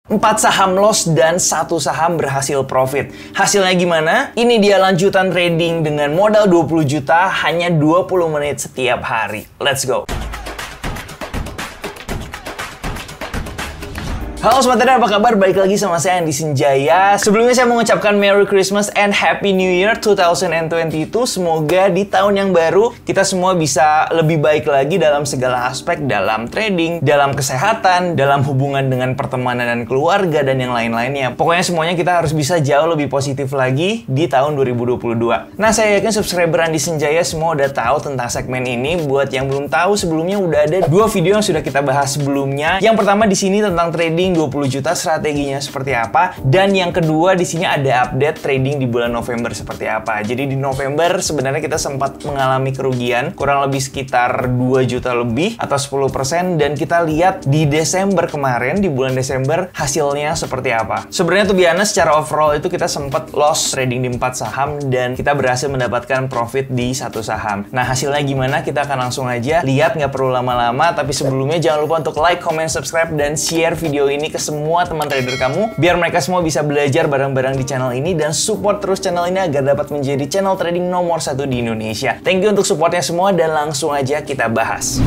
4 saham loss dan 1 saham berhasil profit. Hasilnya gimana? Ini dia lanjutan trading dengan modal 20 juta hanya 20 menit setiap hari. Let's go! Halo Sobat Trader, apa kabar? Balik lagi sama saya Andy Sinjaya. Sebelumnya saya mengucapkan Merry Christmas and Happy New Year 2022. Semoga di tahun yang baru kita semua bisa lebih baik lagi dalam segala aspek, dalam trading, dalam kesehatan, dalam hubungan dengan pertemanan dan keluarga, dan yang lain-lainnya. Pokoknya semuanya kita harus bisa jauh lebih positif lagi di tahun 2022. Nah, saya yakin subscriber Andy Sinjaya semua udah tahu tentang segmen ini. Buat yang belum tahu, sebelumnya udah ada 2 video yang sudah kita bahas sebelumnya. Yang pertama di sini tentang trading 20 juta, strateginya seperti apa, dan yang kedua di sini ada update trading di bulan November seperti apa. Jadi di November sebenarnya kita sempat mengalami kerugian kurang lebih sekitar 2 juta lebih atau 10%, dan kita lihat di Desember kemarin, di bulan Desember hasilnya seperti apa. Sebenarnya tuh biasa secara overall itu kita sempat loss trading di 4 saham dan kita berhasil mendapatkan profit di 1 saham. Nah, hasilnya gimana? Kita akan langsung aja lihat, nggak perlu lama-lama, tapi sebelumnya jangan lupa untuk like, comment, subscribe, dan share video ini ke semua teman trader kamu biar mereka semua bisa belajar bareng-bareng di channel ini dan support terus channel ini agar dapat menjadi channel trading nomor 1 di Indonesia. Thank you untuk supportnya semua dan langsung aja kita bahas.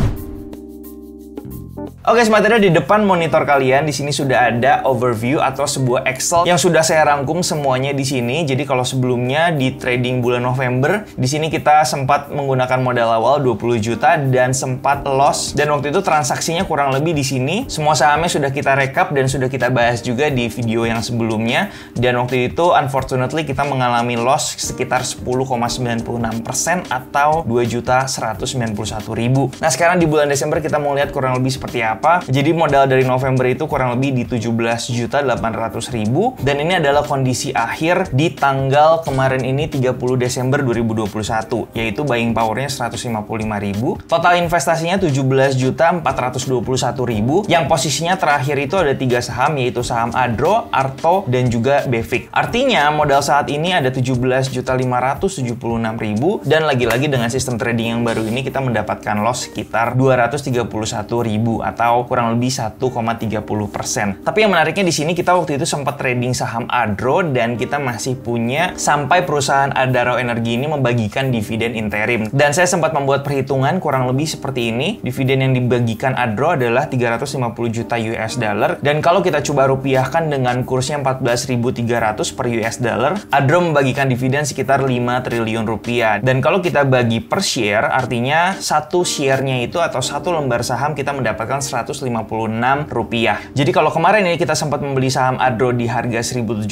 Oke, Sobat Trader, di depan monitor kalian di sini sudah ada overview atau sebuah Excel yang sudah saya rangkum semuanya di sini. Jadi kalau sebelumnya di trading bulan November, di sini kita sempat menggunakan modal awal 20 juta dan sempat loss, dan waktu itu transaksinya kurang lebih di sini. Semua sahamnya sudah kita rekap dan sudah kita bahas juga di video yang sebelumnya. Dan waktu itu unfortunately kita mengalami loss sekitar 10,96% atau 2.191.000. Nah, sekarang di bulan Desember kita mau lihat kurang lebih seperti apa. Jadi modal dari November itu kurang lebih di 17.800.000, dan ini adalah kondisi akhir di tanggal kemarin ini 30 Desember 2021, yaitu buying powernya 155.000, total investasinya 17.421.000, yang posisinya terakhir itu ada 3 saham, yaitu saham Adro, Arto, dan juga Befik. Artinya modal saat ini ada 17.576.000, dan lagi-lagi dengan sistem trading yang baru ini kita mendapatkan loss sekitar 231.000 atau kurang lebih 1,30%. Tapi yang menariknya di sini kita waktu itu sempat trading saham Adro dan kita masih punya sampai perusahaan Adaro Energi ini membagikan dividen interim. Dan saya sempat membuat perhitungan kurang lebih seperti ini. Dividen yang dibagikan Adro adalah 350 juta US dollar, dan kalau kita coba rupiahkan dengan kursnya 14.300 per US dollar, Adro membagikan dividen sekitar 5 triliun rupiah. Dan kalau kita bagi per share, artinya satu share-nya itu atau satu lembar saham kita mendapatkan 156 rupiah. Jadi kalau kemarin ini kita sempat membeli saham Adro di harga 1.750,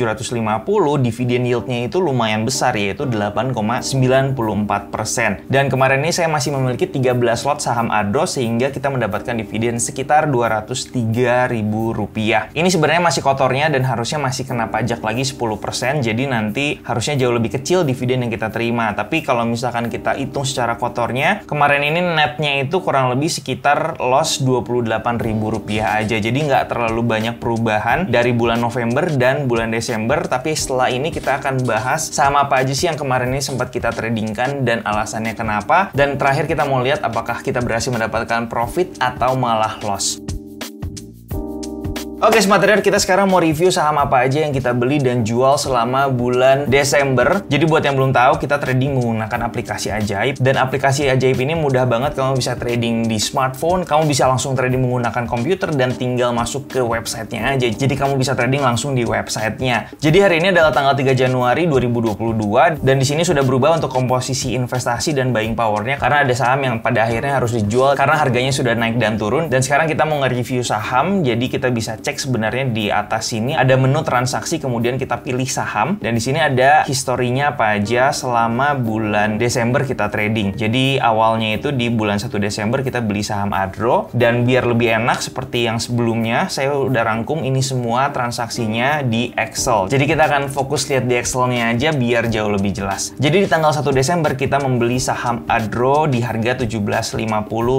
dividen yieldnya itu lumayan besar, yaitu 8,94%. Dan kemarin ini saya masih memiliki 13 lot saham Adro sehingga kita mendapatkan dividen sekitar 203.000 rupiah. Ini sebenarnya masih kotornya dan harusnya masih kena pajak lagi 10%, jadi nanti harusnya jauh lebih kecil dividen yang kita terima. Tapi kalau misalkan kita hitung secara kotornya, kemarin ini netnya itu kurang lebih sekitar loss 28.000 rupiah aja. Jadi nggak terlalu banyak perubahan dari bulan November dan bulan Desember. Tapi setelah ini kita akan bahas saham apa aja sih yang kemarin ini sempat kita tradingkan dan alasannya kenapa. Dan terakhir kita mau lihat apakah kita berhasil mendapatkan profit atau malah loss. Oke, Smart Trader, kita sekarang mau review saham apa aja yang kita beli dan jual selama bulan Desember. Jadi buat yang belum tahu, kita trading menggunakan aplikasi Ajaib. Dan aplikasi Ajaib ini mudah banget, kamu bisa trading di smartphone, kamu bisa langsung trading menggunakan komputer dan tinggal masuk ke websitenya aja. Jadi kamu bisa trading langsung di websitenya. Jadi hari ini adalah tanggal 3 Januari 2022 dan di sini sudah berubah untuk komposisi investasi dan buying powernya karena ada saham yang pada akhirnya harus dijual karena harganya sudah naik dan turun. Dan sekarang kita mau nge-review saham, jadi kita bisa cek sebenarnya di atas sini ada menu transaksi, kemudian kita pilih saham, dan di sini ada historinya apa aja selama bulan Desember kita trading. Jadi awalnya itu di bulan 1 Desember kita beli saham Adro, dan biar lebih enak seperti yang sebelumnya saya udah rangkum ini semua transaksinya di Excel. Jadi kita akan fokus lihat di Excelnya aja biar jauh lebih jelas. Jadi di tanggal 1 Desember kita membeli saham Adro di harga 17.50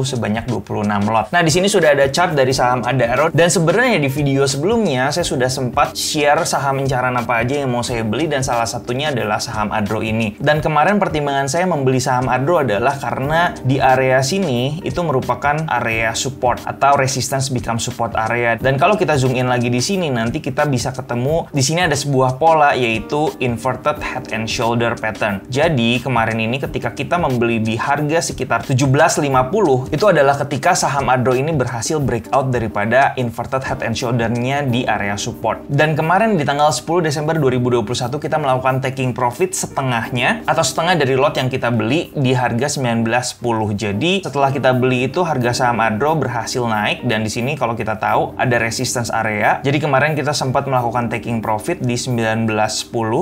sebanyak 26 lot. Nah, di sini sudah ada chart dari saham Adro, dan sebenarnya di video sebelumnya saya sudah sempat share saham incaran apa aja yang mau saya beli dan salah satunya adalah saham Adro ini. Dan kemarin pertimbangan saya membeli saham Adro adalah karena di area sini itu merupakan area support atau resistance become support area. Dan kalau kita zoom in lagi di sini nanti kita bisa ketemu di sini ada sebuah pola yaitu inverted head and shoulder pattern. Jadi kemarin ini ketika kita membeli di harga sekitar 17.50 itu adalah ketika saham Adro ini berhasil breakout daripada inverted head and shoulder-nya di area support. Dan kemarin di tanggal 10 Desember 2021 kita melakukan taking profit setengahnya atau setengah dari lot yang kita beli di harga 19.10. Jadi setelah kita beli itu harga saham Adro berhasil naik dan di sini kalau kita tahu ada resistance area. Jadi kemarin kita sempat melakukan taking profit di 19.10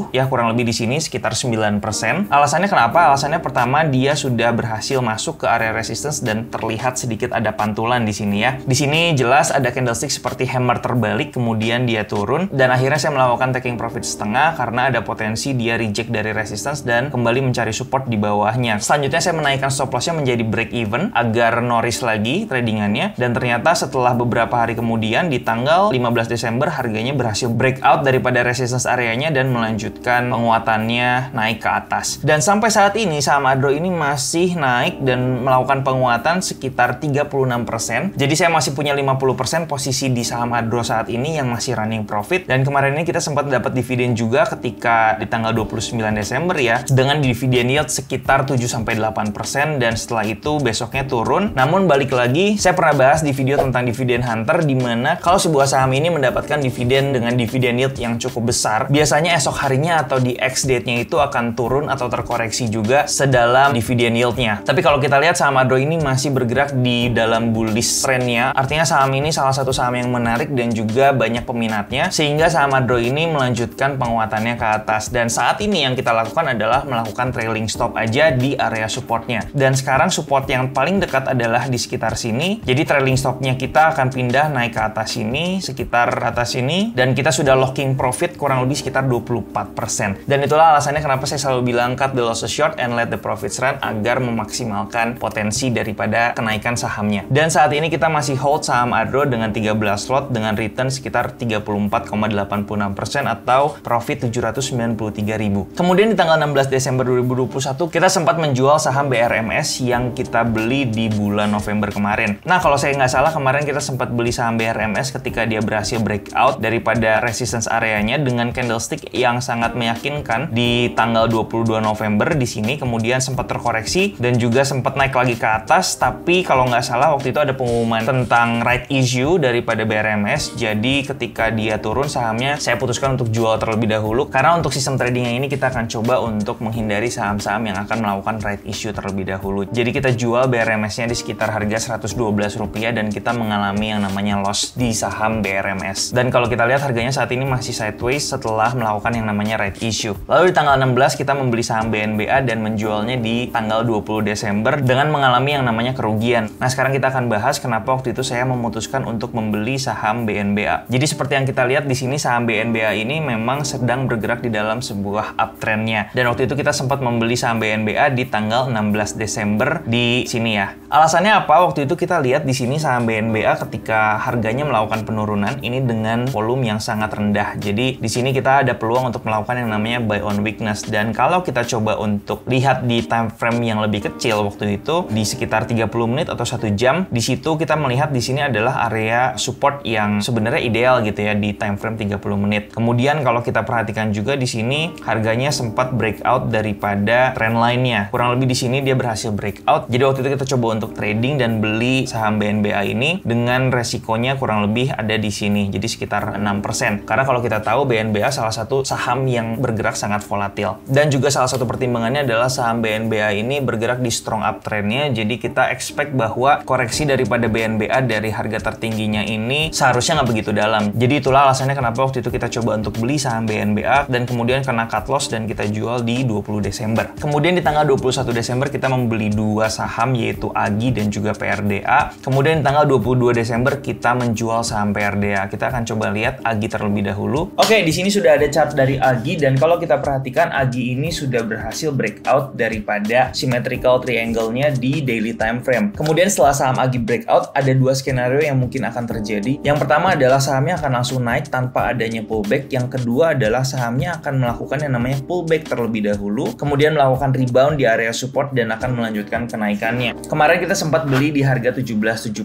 ya, kurang lebih di sini sekitar 9%. Alasannya kenapa? Alasannya pertama dia sudah berhasil masuk ke area resistance dan terlihat sedikit ada pantulan di sini ya. Di sini jelas ada candlestick seperti hammer terbalik kemudian dia turun dan akhirnya saya melakukan taking profit setengah karena ada potensi dia reject dari resistance dan kembali mencari support di bawahnya. Selanjutnya saya menaikkan stop lossnya menjadi break even agar no risk lagi tradingannya dan ternyata setelah beberapa hari kemudian di tanggal 15 Desember harganya berhasil breakout daripada resistance areanya dan melanjutkan penguatannya naik ke atas. Dan sampai saat ini saham Adro ini masih naik dan melakukan penguatan sekitar 36%. Jadi saya masih punya 50% posisi di saham Adro saat ini yang masih running profit. Dan kemarin ini kita sempat dapat dividen juga ketika di tanggal 29 Desember ya, dengan dividen yield sekitar 7-8% dan setelah itu besoknya turun. Namun balik lagi, saya pernah bahas di video tentang dividen hunter di mana kalau sebuah saham ini mendapatkan dividen dengan dividen yield yang cukup besar, biasanya esok harinya atau di X date-nya itu akan turun atau terkoreksi juga sedalam dividen yield-nya. Tapi kalau kita lihat saham Adro ini masih bergerak di dalam bullish trend-nya. Artinya saham ini salah satu saham yang menarik dan juga banyak peminatnya sehingga saham Adro ini melanjutkan penguatannya ke atas. Dan saat ini yang kita lakukan adalah melakukan trailing stop aja di area supportnya. Dan sekarang support yang paling dekat adalah di sekitar sini. Jadi trailing stopnya kita akan pindah naik ke atas sini, sekitar atas sini, dan kita sudah locking profit kurang lebih sekitar 24%. Dan itulah alasannya kenapa saya selalu bilang cut the losses short and let the profits run agar memaksimalkan potensi daripada kenaikan sahamnya. Dan saat ini kita masih hold saham Adro dengan 13 lot dengan return sekitar 34,86% atau profit 793.000. Kemudian di tanggal 16 Desember 2021 kita sempat menjual saham BRMS yang kita beli di bulan November kemarin. Nah kalau saya nggak salah kemarin kita sempat beli saham BRMS ketika dia berhasil breakout daripada resistance areanya dengan candlestick yang sangat meyakinkan di tanggal 22 November di sini, kemudian sempat terkoreksi dan juga sempat naik lagi ke atas. Tapi kalau nggak salah waktu itu ada pengumuman tentang right issue daripada BRMS, jadi ketika dia turun sahamnya saya putuskan untuk jual terlebih dahulu karena untuk sistem trading yang ini kita akan coba untuk menghindari saham-saham yang akan melakukan right issue terlebih dahulu. Jadi kita jual BRMS-nya di sekitar harga Rp112 dan kita mengalami yang namanya loss di saham BRMS. Dan kalau kita lihat harganya saat ini masih sideways setelah melakukan yang namanya right issue. Lalu di tanggal 16 kita membeli saham BNBA dan menjualnya di tanggal 20 Desember dengan mengalami yang namanya kerugian. Nah sekarang kita akan bahas kenapa waktu itu saya memutuskan untuk membeli saham BNBA. Jadi seperti yang kita lihat di sini saham BNBA ini memang sedang bergerak di dalam sebuah uptrendnya. Dan waktu itu kita sempat membeli saham BNBA di tanggal 16 Desember di sini ya. Alasannya apa? Waktu itu kita lihat di sini saham BNBA ketika harganya melakukan penurunan ini dengan volume yang sangat rendah. Jadi di sini kita ada peluang untuk melakukan yang namanya buy on weakness. Dan kalau kita coba untuk lihat di time frame yang lebih kecil waktu itu di sekitar 30 menit atau 1 jam, di situ kita melihat di sini adalah area support yang sebenarnya ideal gitu ya di time frame 30 menit. Kemudian kalau kita perhatikan juga di sini harganya sempat breakout daripada trend line-nya. Kurang lebih di sini dia berhasil breakout. Jadi waktu itu kita coba untuk trading dan beli saham BNBA ini dengan resikonya kurang lebih ada di sini. Jadi sekitar 6%. Karena kalau kita tahu BNBA salah satu saham yang bergerak sangat volatil. Dan juga salah satu pertimbangannya adalah saham BNBA ini bergerak di strong uptrend-nya. Jadi kita expect bahwa koreksi daripada BNBA dari harga tertingginya ini seharusnya nggak begitu dalam. Jadi itulah alasannya kenapa waktu itu kita coba untuk beli saham BNBA dan kemudian kena cut loss dan kita jual di 20 Desember. Kemudian di tanggal 21 Desember kita membeli dua saham yaitu AGI dan juga PRDA. Kemudian di tanggal 22 Desember kita menjual saham PRDA. Kita akan coba lihat AGI terlebih dahulu. Oke, di sini sudah ada chart dari AGI dan kalau kita perhatikan AGI ini sudah berhasil breakout daripada symmetrical triangle-nya di daily time frame. Kemudian setelah saham AGI breakout ada dua skenario yang mungkin akan terjadi. Yang pertama adalah sahamnya akan langsung naik tanpa adanya pullback. Yang kedua adalah sahamnya akan melakukan yang namanya pullback terlebih dahulu, kemudian melakukan rebound di area support dan akan melanjutkan kenaikannya. Kemarin kita sempat beli di harga 17.70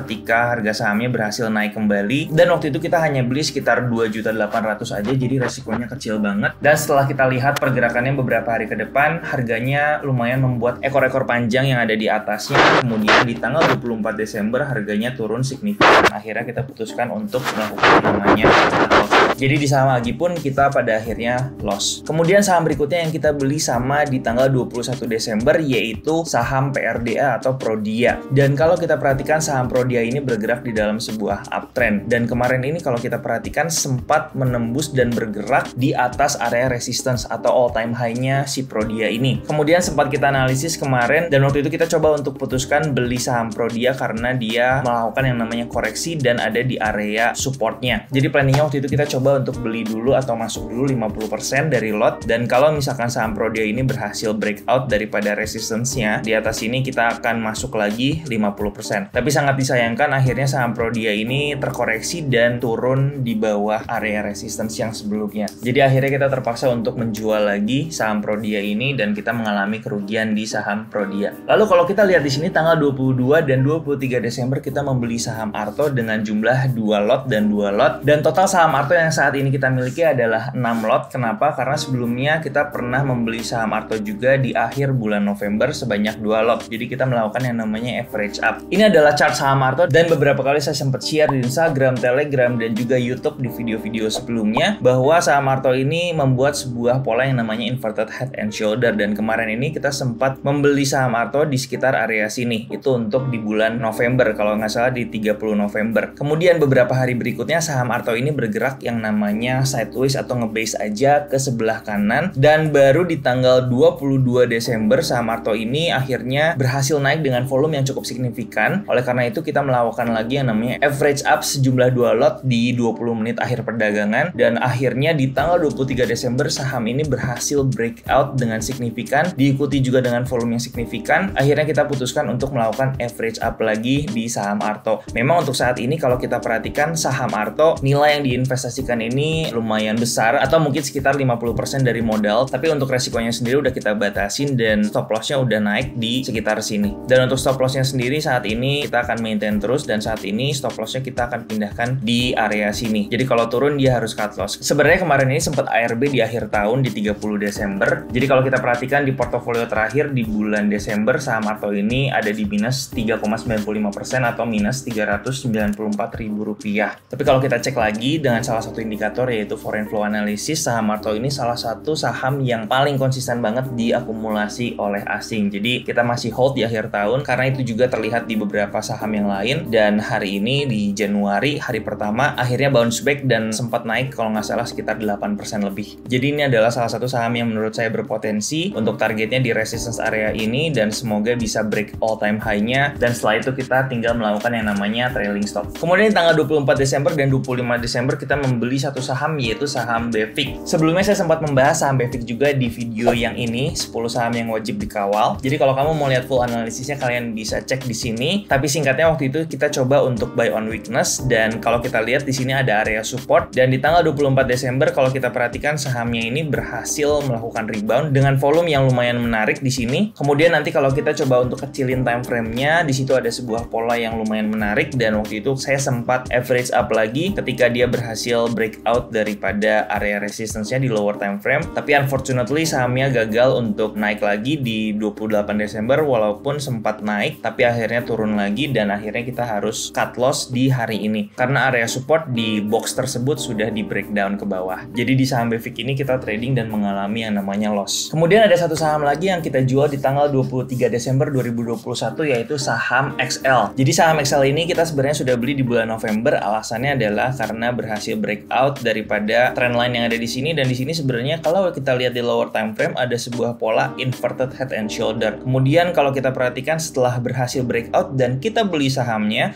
ketika harga sahamnya berhasil naik kembali, dan waktu itu kita hanya beli sekitar 2.800.000 aja, jadi resikonya kecil banget. Dan setelah kita lihat pergerakannya beberapa hari ke depan, harganya lumayan membuat ekor-ekor panjang yang ada di atasnya. Kemudian di tanggal 24 Desember harganya turun signifikan. Akhirnya kita putuskan untuk melakukan namanya loss. Jadi di saham Agi pun kita pada akhirnya loss. Kemudian saham berikutnya yang kita beli sama di tanggal 21 Desember yaitu saham PRDA atau Prodia. Dan kalau kita perhatikan saham Prodia ini bergerak di dalam sebuah uptrend. Dan kemarin ini kalau kita perhatikan sempat menembus dan bergerak di atas area resistance atau all time high-nya si Prodia ini. Kemudian sempat kita analisis kemarin dan waktu itu kita coba untuk putuskan beli saham Prodia karena dia melakukan yang namanya koreksi dan ada di area supportnya. Jadi planningnya waktu itu kita coba untuk beli dulu atau masuk dulu 50% dari lot, dan kalau misalkan saham Prodia ini berhasil breakout daripada resistance-nya di atas ini, kita akan masuk lagi 50%. Tapi sangat disayangkan akhirnya saham Prodia ini terkoreksi dan turun di bawah area resistance yang sebelumnya. Jadi akhirnya kita terpaksa untuk menjual lagi saham Prodia ini dan kita mengalami kerugian di saham Prodia. Lalu kalau kita lihat di sini tanggal 22 dan 23 Desember kita membeli saham Arto dengan jumlah 2 lot dan 2 lot, dan total saham Arto yang saat ini kita miliki adalah 6 lot. Kenapa? Karena sebelumnya kita pernah membeli saham Arto juga di akhir bulan November sebanyak 2 lot. Jadi kita melakukan yang namanya average up. Ini adalah chart saham Arto dan beberapa kali saya sempat share di Instagram, Telegram, dan juga YouTube di video-video sebelumnya bahwa saham Arto ini membuat sebuah pola yang namanya inverted head and shoulder, dan kemarin ini kita sempat membeli saham Arto di sekitar area sini. Itu untuk di bulan November, kalau nggak salah di 30 November. Kemudian beberapa hari berikutnya saham Arto ini bergerak yang namanya sideways atau ngebase aja ke sebelah kanan, dan baru di tanggal 22 Desember saham Arto ini akhirnya berhasil naik dengan volume yang cukup signifikan. Oleh karena itu kita melakukan lagi yang namanya average up sejumlah 2 lot di 20 menit akhir perdagangan, dan akhirnya di tanggal 23 Desember saham ini berhasil breakout dengan signifikan, diikuti juga dengan volume yang signifikan. Akhirnya kita putuskan untuk melakukan average up lagi di saham Arto. Memang untuk saat ini kalau kita perhatikan saham Arto, nilai yang diinvestasikan ini lumayan besar atau mungkin sekitar 50% dari modal, tapi untuk resikonya sendiri udah kita batasin dan stop lossnya udah naik di sekitar sini. Dan untuk stop lossnya sendiri saat ini kita akan maintain terus, dan saat ini stop lossnya kita akan pindahkan di area sini. Jadi kalau turun dia harus cut loss. Sebenarnya kemarin ini sempat ARB di akhir tahun di 30 Desember. Jadi kalau kita perhatikan di portofolio terakhir di bulan Desember saham Arto ini ada di minus 3,95% atau minus Rp394.000. Tapi kalau kita cek lagi dengan salah satu indikator yaitu foreign flow analysis, saham Arto ini salah satu saham yang paling konsisten banget diakumulasi oleh asing. Jadi kita masih hold di akhir tahun karena itu juga terlihat di beberapa saham yang lain, dan hari ini di Januari hari pertama akhirnya bounce back dan sempat naik kalau nggak salah sekitar 8% lebih. Jadi ini adalah salah satu saham yang menurut saya berpotensi untuk targetnya di resistance area ini dan semoga bisa break all time high-nya, dan setelah itu kita tinggal melakukan yang namanya trailing stop. Kemudian di tanggal 24 Desember dan 25 Desember kita membeli satu saham yaitu saham BEVIC. Sebelumnya saya sempat membahas saham BEVIC juga di video yang ini, 10 saham yang wajib dikawal. Jadi kalau kamu mau lihat full analisisnya kalian bisa cek di sini. Tapi singkatnya waktu itu kita coba untuk buy on weakness, dan kalau kita lihat di sini ada area support, dan di tanggal 24 Desember kalau kita perhatikan sahamnya ini berhasil melakukan rebound dengan volume yang lumayan menarik di sini. Kemudian nanti kalau kita coba untuk kecilin time frame-nya, di situ ada sebuah pola yang lumayan menarik, dan waktu itu saya sempat average up lagi ketika dia berhasil breakout daripada area resistance-nya di lower time frame. Tapi unfortunately sahamnya gagal untuk naik lagi di 28 Desember walaupun sempat naik, tapi akhirnya turun lagi dan akhirnya kita harus cut loss di hari ini karena area support di box tersebut sudah di breakdown ke bawah. Jadi di saham BEVIC ini kita trading dan mengalami yang namanya loss. Kemudian ada satu saham lagi yang kita jual di tanggal 23 Desember 2021 yaitu saham XL. Jadi saham XL ini kita sebenarnya sudah beli di bulan November, alasannya adalah karena berhasil breakout breakout daripada trendline yang ada di sini. Dan di sini sebenarnya kalau kita lihat di lower time frame ada sebuah pola inverted head and shoulder. Kemudian kalau kita perhatikan setelah berhasil breakout dan kita beli sahamnya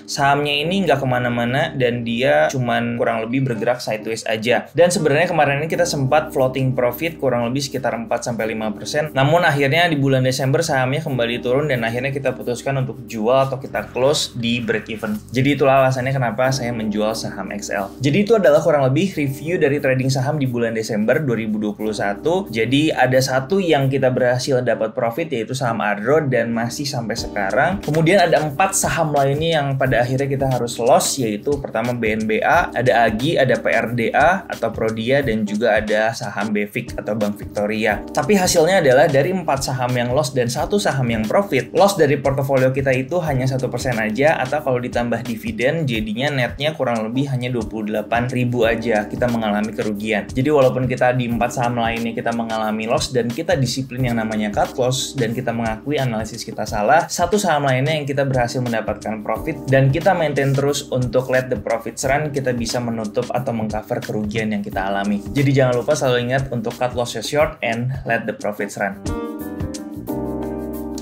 ini nggak kemana-mana dan dia cuman kurang lebih bergerak sideways aja. Dan sebenarnya kemarin ini kita sempat floating profit kurang lebih sekitar 4-5%. Namun akhirnya di bulan Desember sahamnya kembali turun dan akhirnya kita putuskan untuk jual atau kita close di break even. Jadi itulah alasannya kenapa saya menjual saham XL. Jadi itu adalah kurang lebih review dari trading saham di bulan Desember 2021. Jadi ada satu yang kita berhasil dapat profit yaitu saham Adro dan masih sampai sekarang. Kemudian ada 4 saham lainnya yang pada akhirnya kita harus loss, yaitu pertama BNBA, ada AGI, ada PRDA atau Prodia, dan juga ada saham BVIC atau Bank Victoria. Tapi hasilnya adalah dari 4 saham yang loss dan 1 saham yang profit, loss dari portofolio kita itu hanya 1% aja, atau kalau ditambah dividen jadinya netnya kurang lebih hanya 28.000 aja kita mengalami kerugian. Jadi walaupun kita di 4 saham lainnya kita mengalami loss dan kita disiplin yang namanya cut loss dan kita mengakui analisis kita salah, 1 saham lainnya yang kita berhasil mendapatkan profit dan kita maintain terus untuk let the profits run, kita bisa menutup atau mengcover kerugian yang kita alami. Jadi jangan lupa selalu ingat untuk cut loss short and let the profits run.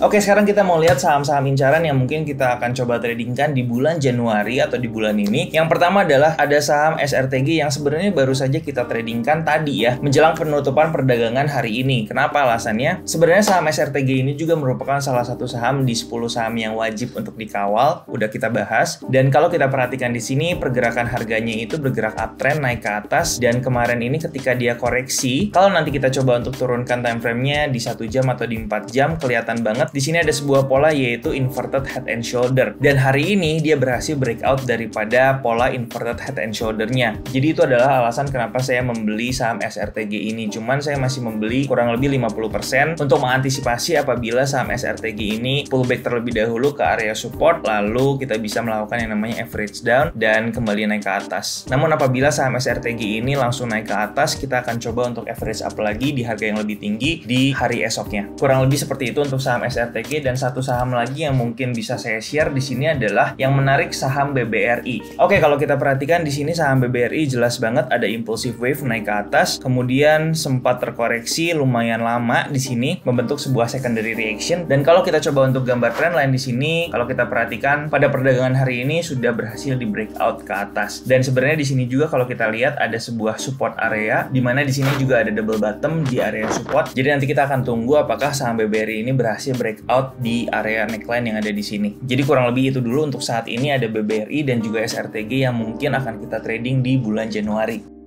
Oke, sekarang kita mau lihat saham-saham incaran yang mungkin kita akan coba tradingkan di bulan Januari atau di bulan ini. Yang pertama adalah ada saham SRTG yang sebenarnya baru saja kita tradingkan tadi ya, menjelang penutupan perdagangan hari ini. Kenapa alasannya? Sebenarnya saham SRTG ini juga merupakan salah satu saham di 10 saham yang wajib untuk dikawal, udah kita bahas. Dan kalau kita perhatikan di sini, pergerakan harganya itu bergerak uptrend naik ke atas, dan kemarin ini ketika dia koreksi, kalau nanti kita coba untuk turunkan time frame-nya di 1 jam atau di 4 jam, kelihatan banget di sini ada sebuah pola yaitu inverted head and shoulder. Dan hari ini dia berhasil breakout daripada pola inverted head and shoulder-nya. Jadi itu adalah alasan kenapa saya membeli saham SRTG ini. Cuman saya masih membeli kurang lebih 50% untuk mengantisipasi apabila saham SRTG ini pullback terlebih dahulu ke area support, lalu kita bisa melakukan yang namanya average down dan kembali naik ke atas. Namun apabila saham SRTG ini langsung naik ke atas, kita akan coba untuk average up lagi di harga yang lebih tinggi di hari esoknya. Kurang lebih seperti itu untuk saham SRTG. Dan satu saham lagi yang mungkin bisa saya share di sini adalah yang menarik saham BBRI. Oke, kalau kita perhatikan di sini saham BBRI jelas banget ada impulsive wave naik ke atas, kemudian sempat terkoreksi lumayan lama di sini membentuk sebuah secondary reaction. Dan kalau kita coba untuk gambar trendline di sini, kalau kita perhatikan pada perdagangan hari ini sudah berhasil di breakout ke atas. Dan sebenarnya di sini juga kalau kita lihat ada sebuah support area di mana di sini juga ada double bottom di area support. Jadi nanti kita akan tunggu apakah saham BBRI ini berhasil breakout di area neckline yang ada di sini. Jadi kurang lebih itu dulu untuk saat ini, ada BBRI dan juga SRTG yang mungkin akan kita trading di bulan Januari.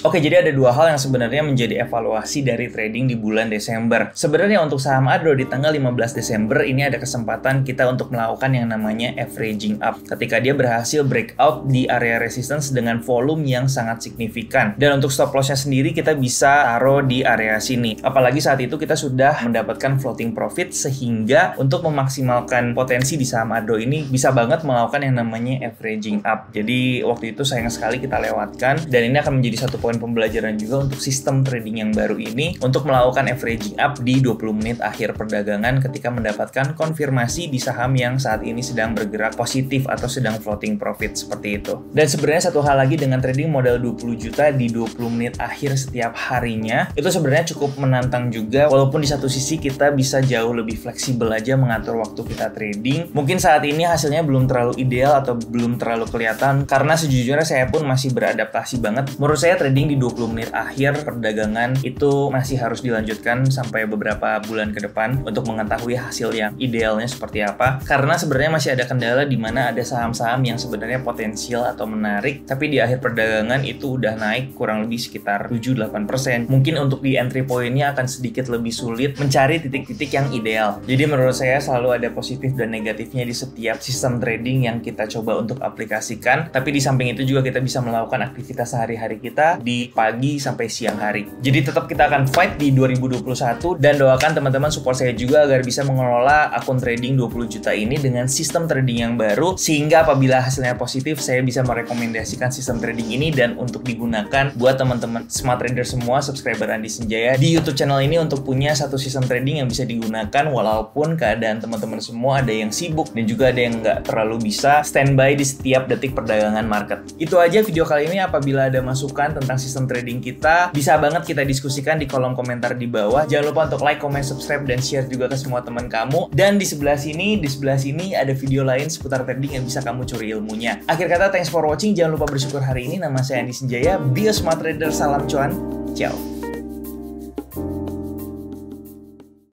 Oke, jadi ada 2 hal yang sebenarnya menjadi evaluasi dari trading di bulan Desember. Sebenarnya untuk saham Adro di tanggal 15 Desember ini ada kesempatan kita untuk melakukan yang namanya averaging up. Ketika dia berhasil breakout di area resistance dengan volume yang sangat signifikan. Dan untuk stop loss-nya sendiri kita bisa taruh di area sini. Apalagi saat itu kita sudah mendapatkan floating profit, sehingga untuk memaksimalkan potensi di saham Adro ini bisa banget melakukan yang namanya averaging up. Jadi waktu itu sayang sekali kita lewatkan, dan ini akan menjadi satu poin pembelajaran juga untuk sistem trading yang baru ini untuk melakukan averaging up di 20 menit akhir perdagangan ketika mendapatkan konfirmasi di saham yang saat ini sedang bergerak positif atau sedang floating profit seperti itu. Dan sebenarnya satu hal lagi dengan trading modal 20 juta di 20 menit akhir setiap harinya, itu sebenarnya cukup menantang juga, walaupun di satu sisi kita bisa jauh lebih fleksibel aja mengatur waktu kita trading. Mungkin saat ini hasilnya belum terlalu ideal atau belum terlalu kelihatan, karena sejujurnya saya pun masih beradaptasi banget. Menurut saya trading di 20 menit akhir perdagangan itu masih harus dilanjutkan sampai beberapa bulan ke depan untuk mengetahui hasil yang idealnya seperti apa, karena sebenarnya masih ada kendala di mana ada saham-saham yang sebenarnya potensial atau menarik tapi di akhir perdagangan itu udah naik kurang lebih sekitar 7-8%. Mungkin untuk di entry point-nya akan sedikit lebih sulit mencari titik-titik yang ideal. Jadi menurut saya selalu ada positif dan negatifnya di setiap sistem trading yang kita coba untuk aplikasikan, tapi di samping itu juga kita bisa melakukan aktivitas sehari-hari kita di pagi sampai siang hari. Jadi tetap kita akan fight di 2021 dan doakan teman-teman support saya juga agar bisa mengelola akun trading 20 juta ini dengan sistem trading yang baru, sehingga apabila hasilnya positif saya bisa merekomendasikan sistem trading ini dan untuk digunakan buat teman-teman smart trader semua subscriber Andi Senjaya di YouTube channel ini untuk punya satu sistem trading yang bisa digunakan walaupun keadaan teman-teman semua ada yang sibuk dan juga ada yang nggak terlalu bisa standby di setiap detik perdagangan market. Itu aja video kali ini. Apabila ada masukan tentang sistem trading kita, bisa banget kita diskusikan di kolom komentar di bawah. Jangan lupa untuk like, comment, subscribe, dan share juga ke semua teman kamu. Dan di sebelah sini ada video lain seputar trading yang bisa kamu curi ilmunya. Akhir kata, thanks for watching. Jangan lupa bersyukur hari ini. Nama saya Andi Senjaya. Be a smart trader. Salam cuan. Ciao.